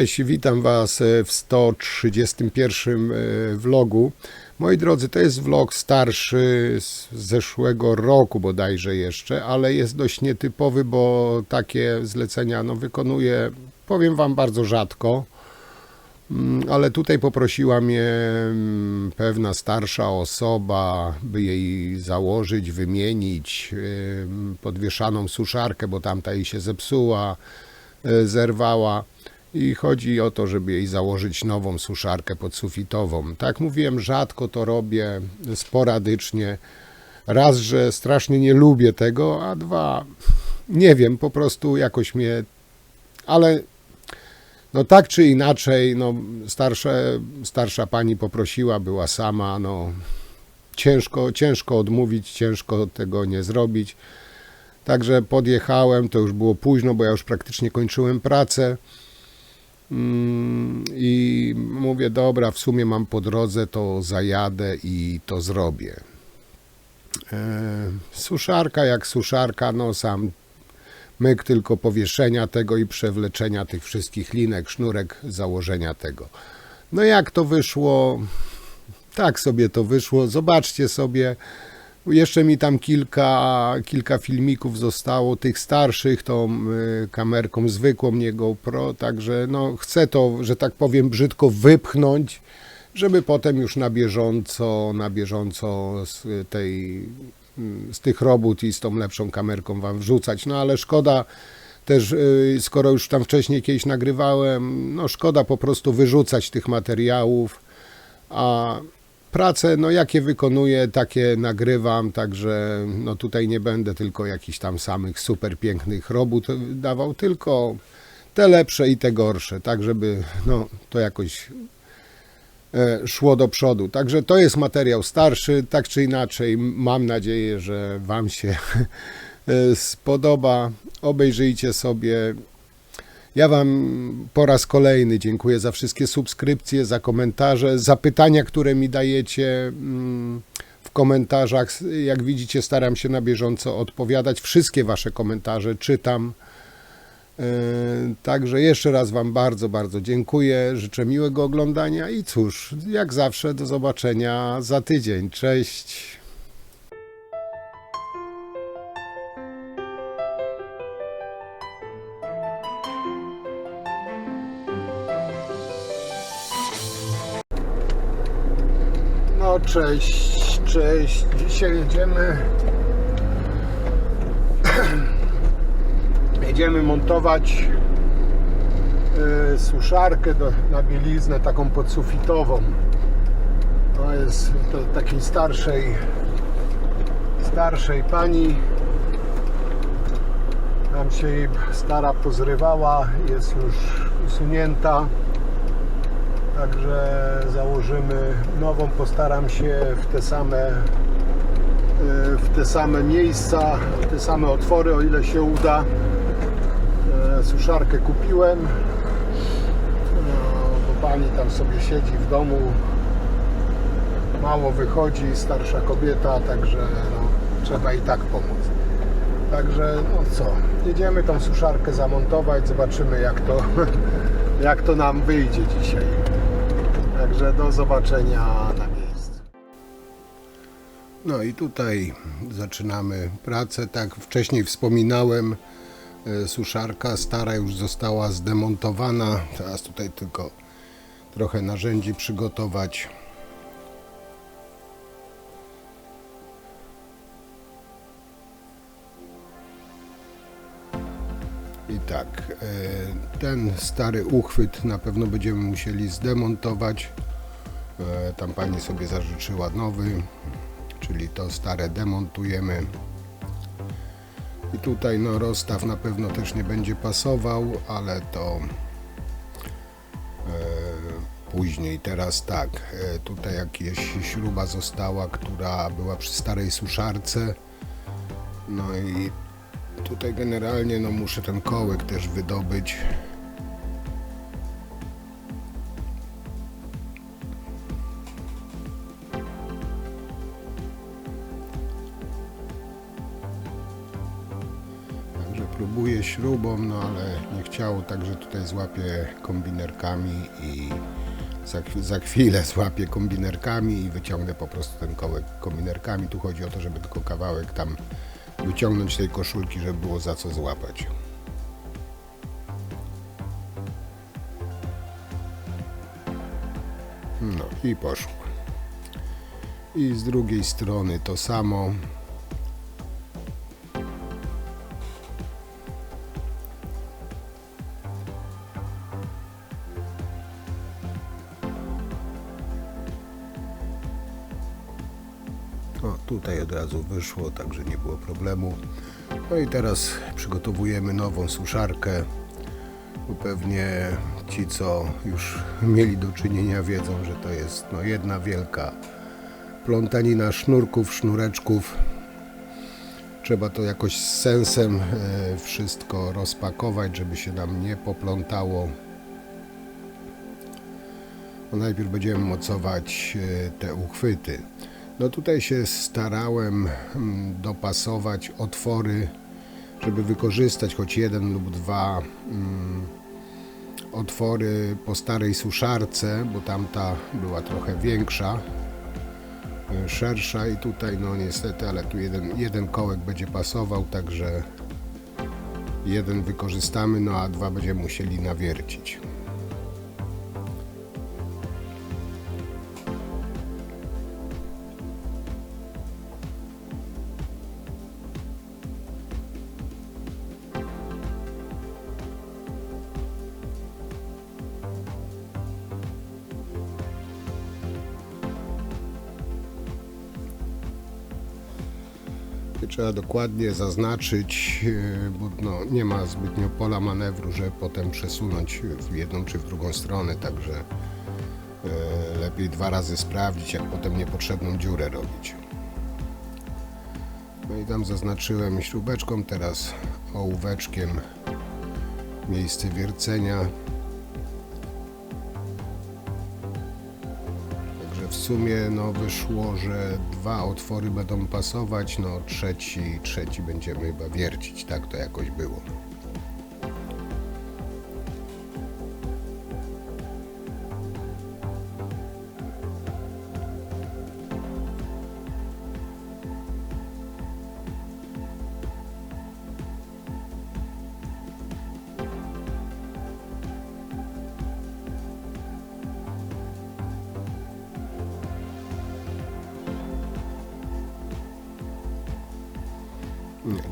Cześć, witam Was w 131 vlogu. Moi drodzy, to jest vlog starszy z zeszłego roku bodajże jeszcze, ale jest dość nietypowy, bo takie zlecenia wykonuję, powiem Wam, bardzo rzadko. Ale tutaj poprosiła mnie pewna starsza osoba, by jej założyć, wymienić podwieszaną suszarkę, bo tamta jej się zepsuła, zerwała. I chodzi o to, żeby jej założyć nową suszarkę podsufitową. Tak jak mówiłem, rzadko to robię, sporadycznie. Raz, że strasznie nie lubię tego, a dwa, nie wiem, po prostu jakoś mnie... Ale tak czy inaczej, starsza pani poprosiła, była sama, ciężko odmówić, ciężko tego nie zrobić. Także podjechałem, to już było późno, bo ja już praktycznie kończyłem pracę. I mówię, dobra, w sumie mam po drodze, to zajadę i to zrobię. Suszarka jak suszarka, sam myk tylko powieszenia tego i przewleczenia tych wszystkich linek, sznurek, założenia tego. Jak to wyszło? Tak sobie to wyszło, zobaczcie sobie. Jeszcze mi tam kilka filmików zostało, tych starszych, tą kamerką zwykłą, nie GoPro, także chcę to, że tak powiem, brzydko wypchnąć, żeby potem już na bieżąco z tych robót i z tą lepszą kamerką Wam wrzucać. Ale szkoda też, skoro już tam wcześniej kiedyś nagrywałem, szkoda po prostu wyrzucać tych materiałów, a prace, jakie wykonuję, takie nagrywam, także tutaj nie będę tylko jakichś tam samych super pięknych robót dawał, tylko te lepsze i te gorsze, tak żeby to jakoś szło do przodu. Także to jest materiał starszy, tak czy inaczej, mam nadzieję, że Wam się spodoba. Obejrzyjcie sobie. Ja Wam po raz kolejny dziękuję za wszystkie subskrypcje, za komentarze, za pytania, które mi dajecie w komentarzach. Jak widzicie, staram się na bieżąco odpowiadać. Wszystkie Wasze komentarze czytam. Także jeszcze raz Wam bardzo, bardzo dziękuję. Życzę miłego oglądania i cóż, jak zawsze do zobaczenia za tydzień. Cześć! Cześć. Dzisiaj jedziemy montować suszarkę na bieliznę taką podsufitową. To jest takiej starszej pani. Tam się jej stara pozrywała, jest już usunięta. Także założymy nową, postaram się w te same miejsca, w te same otwory, o ile się uda. Suszarkę kupiłem, bo pani tam sobie siedzi w domu, mało wychodzi, starsza kobieta, także trzeba i tak pomóc. Także jedziemy tą suszarkę zamontować, zobaczymy jak to nam wyjdzie dzisiaj. Także do zobaczenia na miejscu. I tutaj zaczynamy pracę. Tak wcześniej wspominałem, suszarka stara już została zdemontowana. Teraz tutaj tylko trochę narzędzi przygotować. I tak, ten stary uchwyt na pewno będziemy musieli zdemontować. Tam pani sobie zażyczyła nowy, czyli to stare demontujemy. I tutaj rozstaw na pewno też nie będzie pasował, ale to później. Teraz tak, tutaj jakaś śruba została, która była przy starej suszarce. I tutaj generalnie muszę ten kołek też wydobyć. Także próbuję śrubą, no ale nie chciało, także tutaj złapię kombinerkami i za chwilę złapię kombinerkami i wyciągnę po prostu ten kołek kombinerkami. Tu chodzi o to, żeby tylko kawałek tam wyciągnąć tej koszulki, żeby było za co złapać. No i poszło. I z drugiej strony to samo. O, tutaj od razu wyszło, także nie było problemu. No i teraz przygotowujemy nową suszarkę. Bo pewnie ci, co już mieli do czynienia, wiedzą, że to jest jedna wielka plątanina sznurków, sznureczków. Trzeba to jakoś z sensem wszystko rozpakować, żeby się nam nie poplątało. No najpierw będziemy mocować te uchwyty. No tutaj się starałem dopasować otwory, żeby wykorzystać choć jeden lub dwa otwory po starej suszarce, bo tamta była trochę większa, szersza i tutaj no niestety, ale tu jeden kołek będzie pasował, także jeden wykorzystamy, no a dwa będziemy musieli nawiercić. Trzeba dokładnie zaznaczyć, bo nie ma zbytnio pola manewru, żeby potem przesunąć w jedną czy w drugą stronę, także lepiej dwa razy sprawdzić, jak potem niepotrzebną dziurę robić. No i tam zaznaczyłem śrubeczką, teraz ołóweczkiem miejsce wiercenia. W sumie wyszło, że dwa otwory będą pasować, trzeci będziemy chyba wiercić, tak to jakoś było.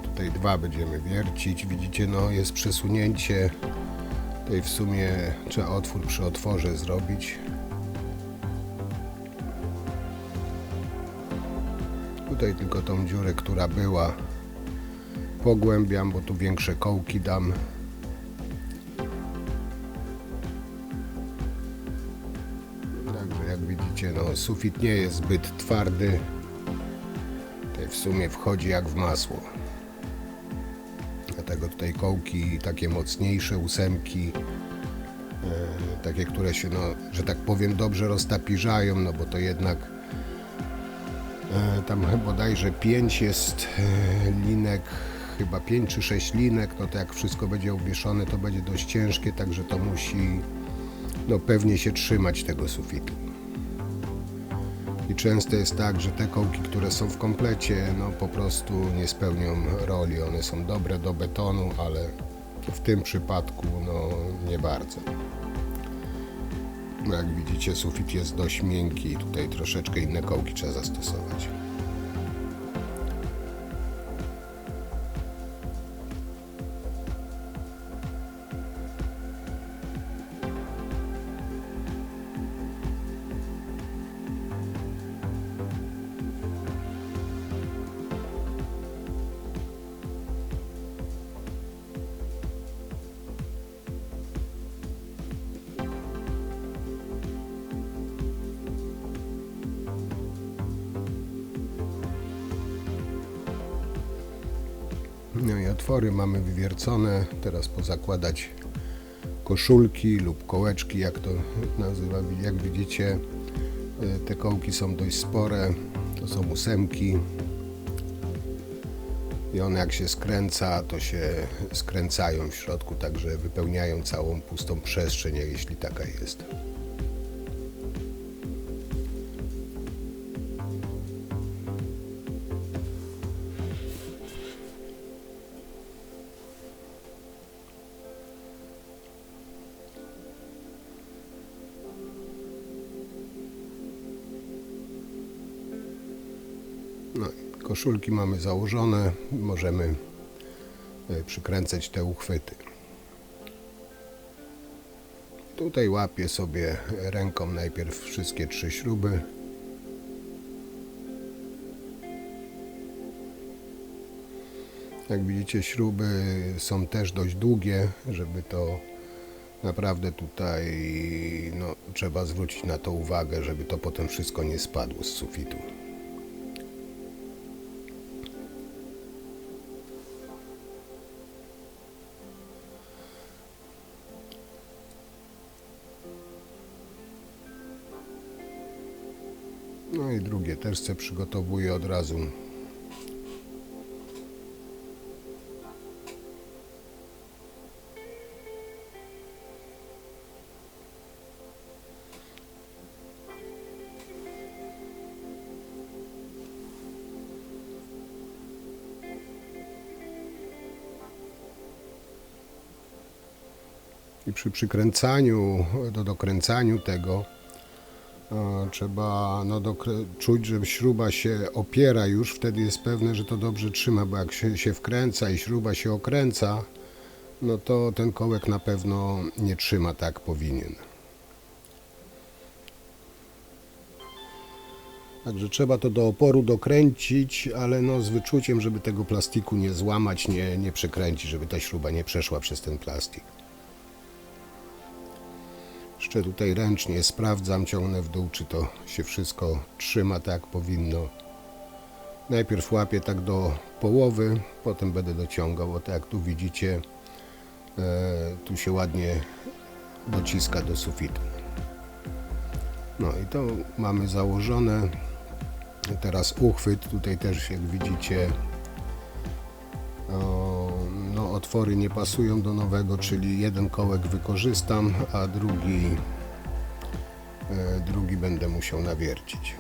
Tutaj dwa będziemy wiercić, widzicie, jest przesunięcie, tutaj w sumie trzeba otwór przy otworze zrobić. Tutaj tylko tą dziurę, która była, pogłębiam, bo tu większe kołki dam. Także jak widzicie, sufit nie jest zbyt twardy. W sumie wchodzi jak w masło. Dlatego tutaj kołki takie mocniejsze, ósemki, takie, które się, że tak powiem, dobrze roztapirzają, bo to jednak tam bodajże 5 jest linek, chyba 5 czy 6 linek, to jak wszystko będzie uwieszone, to będzie dość ciężkie, także to musi pewnie się trzymać tego sufitu. I często jest tak, że te kołki, które są w komplecie, po prostu nie spełnią roli. One są dobre do betonu, ale w tym przypadku nie bardzo. Jak widzicie, sufit jest dość miękki i tutaj troszeczkę inne kołki trzeba zastosować. No i otwory mamy wywiercone, teraz pozakładać koszulki lub kołeczki, jak to nazywa. Jak widzicie, te kołki są dość spore, to są ósemki. i one jak się skręca, to się skręcają w środku, także wypełniają całą pustą przestrzeń, jeśli taka jest. No, koszulki mamy założone, możemy przykręcać te uchwyty. Tutaj łapię sobie ręką najpierw wszystkie 3 śruby. Jak widzicie, śruby są też dość długie, żeby to naprawdę tutaj trzeba zwrócić na to uwagę, żeby to potem wszystko nie spadło z sufitu. No i drugie też se przygotowuję od razu. I przy przykręcaniu, dokręcaniu tego trzeba czuć, że śruba się opiera już, wtedy jest pewne, że to dobrze trzyma, bo jak się wkręca i śruba się okręca, no to ten kołek na pewno nie trzyma tak jak powinien. Także trzeba to do oporu dokręcić, ale z wyczuciem, żeby tego plastiku nie złamać, nie przekręcić, żeby ta śruba nie przeszła przez ten plastik. Jeszcze tutaj ręcznie sprawdzam, ciągnę w dół, czy to się wszystko trzyma tak jak powinno. Najpierw łapię tak do połowy, potem będę dociągał, bo tak jak tu widzicie, tu się ładnie dociska do sufitu. No i to mamy założone. Teraz uchwyt, tutaj też jak widzicie otwory nie pasują do nowego, czyli jeden kołek wykorzystam, a drugi będę musiał nawiercić.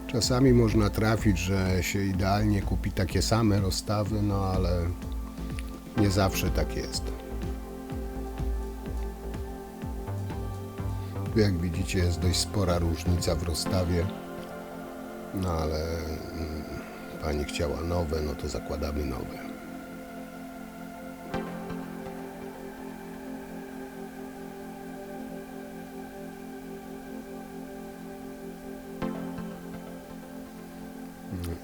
Czasami można trafić, że się idealnie kupi takie same rozstawy, ale nie zawsze tak jest. Tu jak widzicie jest dość spora różnica w rozstawie, ale pani chciała nowe, no to zakładamy nowe.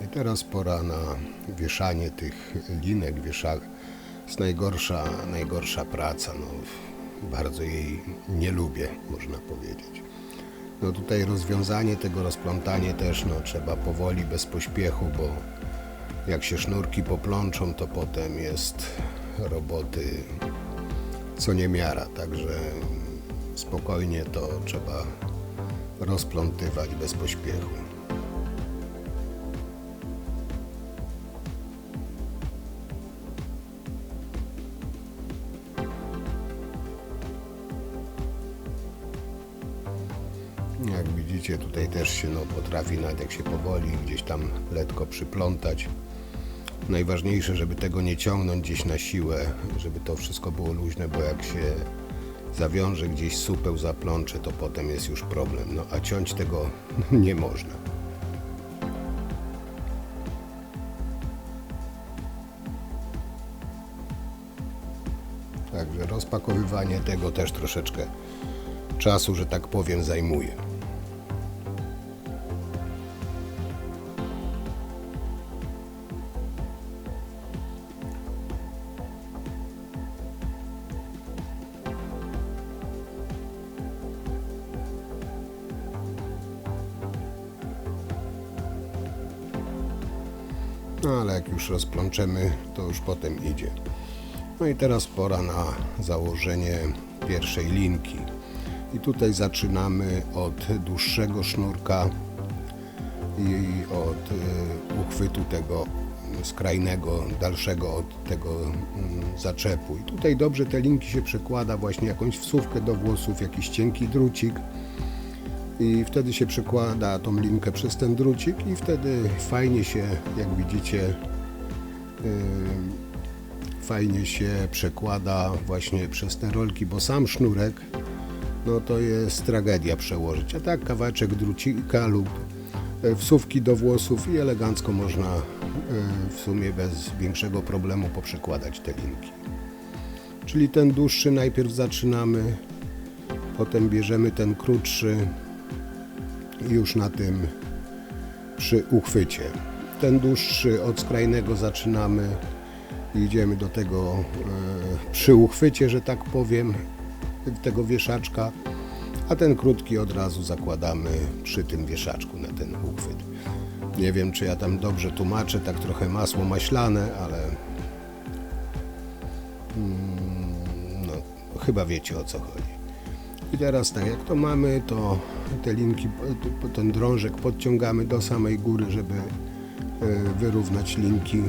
I teraz pora na wieszanie tych linek. Jest najgorsza praca. Bardzo jej nie lubię, można powiedzieć. Tutaj rozwiązanie tego, rozplątanie też trzeba powoli, bez pośpiechu, bo jak się sznurki poplączą, to potem jest roboty co niemiara. Także spokojnie to trzeba rozplątywać bez pośpiechu. Jak widzicie, tutaj też się potrafi, nawet jak się powoli gdzieś tam lekko przyplątać. Najważniejsze, żeby tego nie ciągnąć gdzieś na siłę, żeby to wszystko było luźne, bo jak się zawiąże gdzieś supeł, zaplącze, to potem jest już problem. A ciąć tego nie można. Także rozpakowywanie tego też troszeczkę czasu, że tak powiem, zajmuje. Ale jak już rozplączemy, to już potem idzie. No i teraz pora na założenie pierwszej linki. I tutaj zaczynamy od dłuższego sznurka i od uchwytu tego skrajnego, dalszego od tego zaczepu. I tutaj dobrze te linki się przekłada, właśnie jakąś wsówkę do włosów, jakiś cienki drucik. I wtedy się przekłada tą linkę przez ten drucik i wtedy fajnie się, jak widzicie, fajnie się przekłada właśnie przez te rolki, bo sam sznurek, no to jest tragedia przełożyć, a tak kawałeczek drucika lub wsówki do włosów i elegancko można w sumie bez większego problemu poprzekładać te linki. Czyli ten dłuższy najpierw zaczynamy, potem bierzemy ten krótszy już na tym przy uchwycie. Ten dłuższy od skrajnego zaczynamy i idziemy do tego przy uchwycie, że tak powiem, tego wieszaczka, a ten krótki od razu zakładamy przy tym wieszaczku na ten uchwyt. Nie wiem, czy ja tam dobrze tłumaczę, tak trochę masło maślane, ale no, chyba wiecie, o co chodzi. I teraz tak, jak to mamy, to te linki, ten drążek podciągamy do samej góry, żeby wyrównać linki.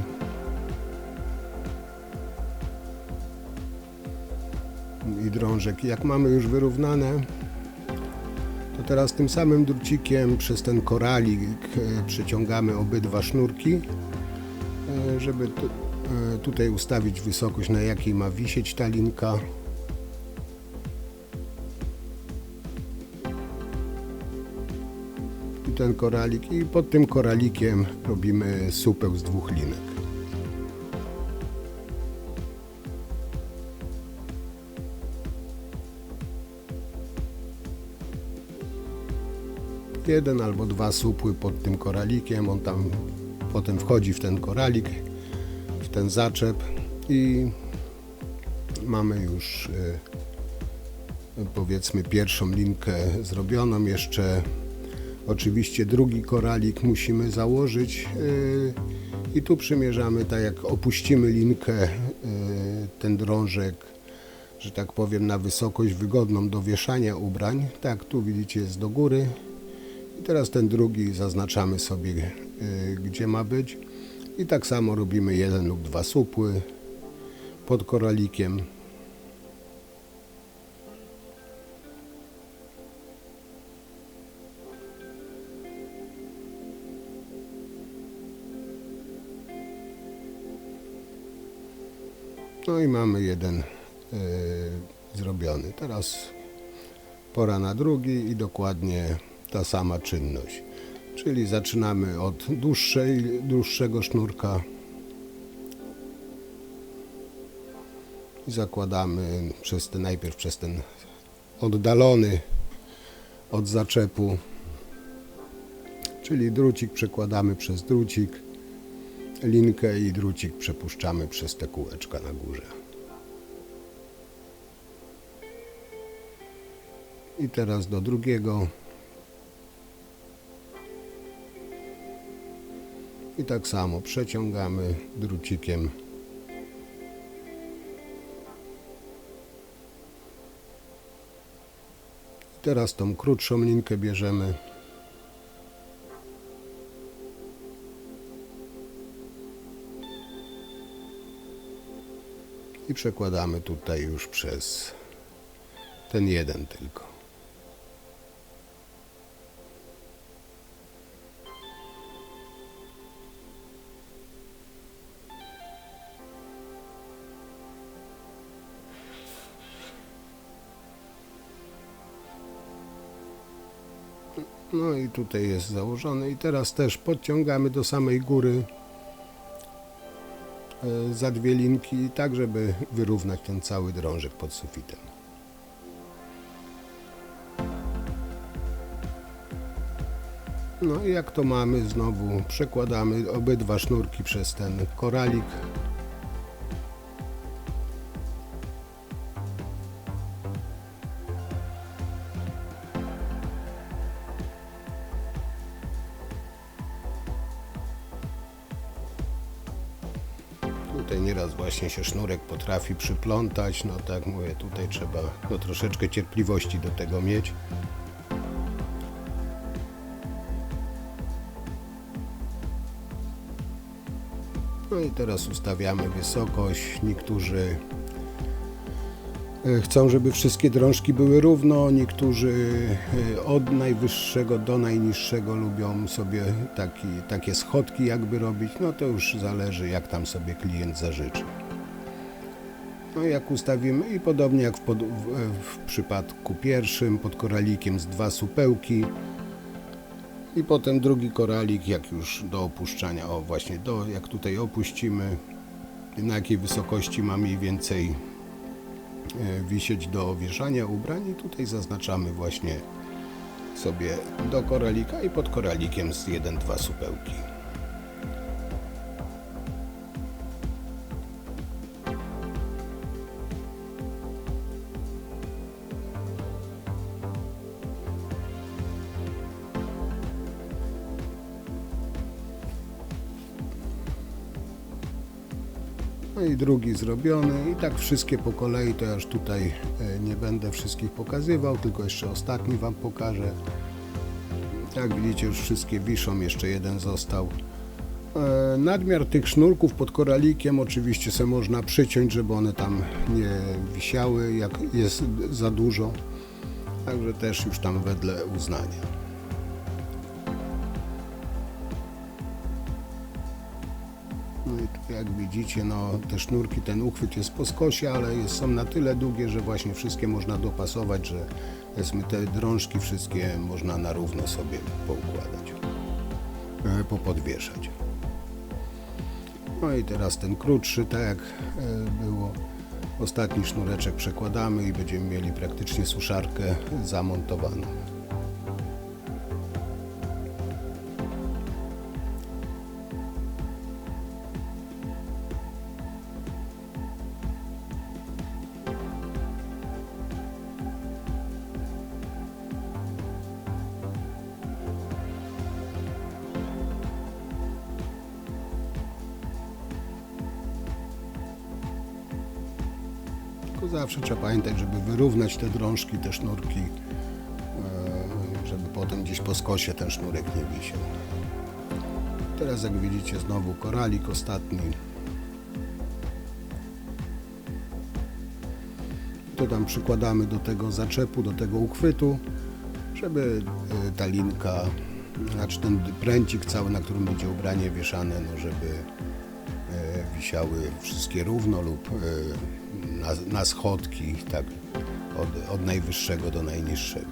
I drążek. Jak mamy już wyrównane, to teraz tym samym drucikiem przez ten koralik przeciągamy obydwa sznurki, żeby tutaj ustawić wysokość, na jakiej ma wisieć ta linka. I ten koralik, i pod tym koralikiem robimy supeł z dwóch linek. Jeden albo dwa supły pod tym koralikiem, on tam potem wchodzi w ten koralik, w ten zaczep i mamy już powiedzmy pierwszą linkę zrobioną. Jeszcze oczywiście drugi koralik musimy założyć i tu przymierzamy, tak jak opuścimy linkę, ten drążek, że tak powiem, na wysokość wygodną do wieszania ubrań. Tak, tu widzicie, jest do góry. I teraz ten drugi zaznaczamy sobie, gdzie ma być. I tak samo robimy jeden lub dwa supły pod koralikiem. No i mamy jeden zrobiony. Teraz pora na drugi i dokładnie ta sama czynność. Czyli zaczynamy od dłuższego sznurka i zakładamy najpierw przez ten oddalony od zaczepu, czyli drucik przekładamy przez drucik, linkę i drucik przepuszczamy przez te kółeczka na górze. I teraz do drugiego. I tak samo przeciągamy drucikiem. Teraz tą krótszą linkę bierzemy. I przekładamy tutaj już przez ten jeden tylko. No i tutaj jest założony i teraz też podciągamy do samej góry za dwie linki, tak żeby wyrównać ten cały drążek pod sufitem. No i jak to mamy, znowu przekładamy obydwa sznurki przez ten koralik. tutaj nieraz właśnie się sznurek potrafi przyplątać, no tak mówię, tutaj trzeba no, troszeczkę cierpliwości do tego mieć. No i teraz ustawiamy wysokość. Niektórzy chcą, żeby wszystkie drążki były równo, niektórzy od najwyższego do najniższego lubią sobie takie schodki jakby robić, no to już zależy jak tam sobie klient zażyczy. No jak ustawimy i podobnie jak w przypadku pierwszym, pod koralikiem z 2 supełki i potem drugi koralik jak już do opuszczania, o właśnie jak tutaj opuścimy, na jakiej wysokości ma mniej więcej wisieć do wieszania ubrań i tutaj zaznaczamy właśnie sobie do koralika i pod koralikiem z 1-2 supełki. No i drugi zrobiony i tak wszystkie po kolei, to ja już tutaj nie będę wszystkich pokazywał, tylko jeszcze ostatni Wam pokażę. Jak widzicie już wszystkie wiszą, jeszcze jeden został. Nadmiar tych sznurków pod koralikiem oczywiście sobie można przyciąć, żeby one tam nie wisiały, jak jest za dużo. Także też już tam wedle uznania. No i tu jak widzicie, no te sznurki, ten uchwyt jest po skosie, ale są na tyle długie, że właśnie wszystkie można dopasować, że powiedzmy te drążki wszystkie można na równo sobie poukładać, popodwieszać. No i teraz ten krótszy, tak jak było, ostatni sznureczek przekładamy i będziemy mieli praktycznie suszarkę zamontowaną. Zawsze trzeba pamiętać, żeby wyrównać te drążki, te sznurki, żeby potem gdzieś po skosie ten sznurek nie wisiał. Teraz jak widzicie znowu koralik ostatni. To tam przykładamy do tego zaczepu, do tego uchwytu, żeby ta linka, znaczy ten pręcik cały, na którym będzie ubranie wieszane, no żeby wisiały wszystkie równo lub na schodki, tak od najwyższego do najniższego.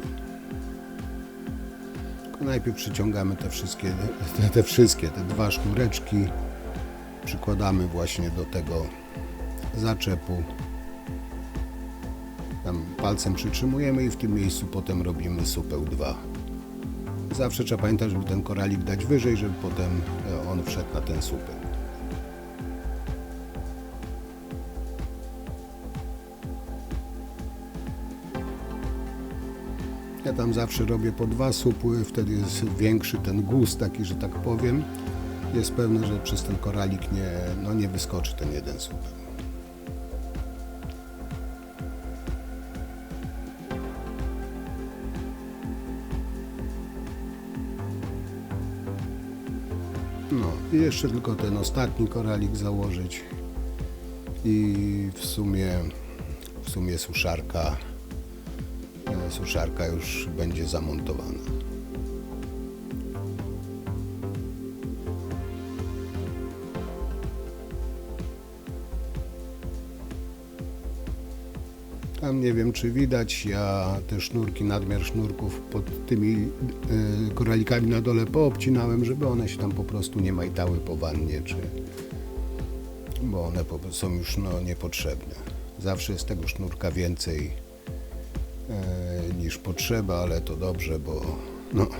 Tylko najpierw przyciągamy te 2 sznureczki, przykładamy właśnie do tego zaczepu, tam palcem przytrzymujemy i w tym miejscu potem robimy supeł 2. Zawsze trzeba pamiętać, żeby ten koralik dać wyżej, żeby potem on wszedł na ten supeł. Ja tam zawsze robię po 2 supły, wtedy jest większy ten guz taki, że tak powiem. Jest pewne, że przez ten koralik nie wyskoczy ten jeden supeł. No i jeszcze tylko ten ostatni koralik założyć i w sumie suszarka już będzie zamontowana. Tam nie wiem czy widać, ja te sznurki, nadmiar sznurków pod tymi koralikami na dole poobcinałem, żeby one się tam po prostu nie majtały po wannie, bo one są już niepotrzebne. Zawsze jest tego sznurka więcej niż potrzeba, ale to dobrze, bo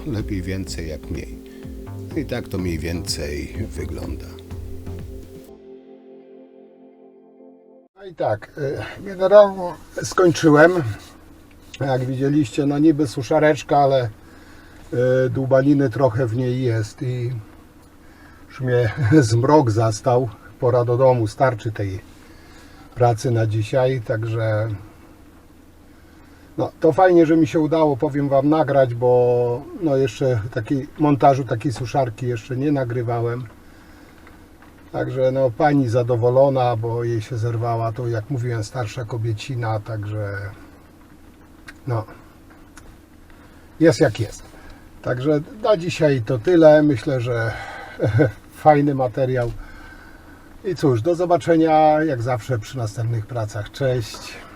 lepiej więcej jak mniej. I tak to mniej więcej wygląda. No i tak, generalnie skończyłem. Jak widzieliście, niby suszareczka, ale dłubaniny trochę w niej jest i już mnie zmrok zastał pora do domu, starczy tej pracy na dzisiaj, także no, to fajnie, że mi się udało, powiem Wam, nagrać, bo no jeszcze montażu takiej suszarki jeszcze nie nagrywałem. Także no, pani zadowolona, bo jej się zerwała, to jak mówiłem, starsza kobiecina, także no, jest jak jest. Także na dzisiaj to tyle. Myślę, że fajny materiał. I cóż, do zobaczenia jak zawsze przy następnych pracach. Cześć!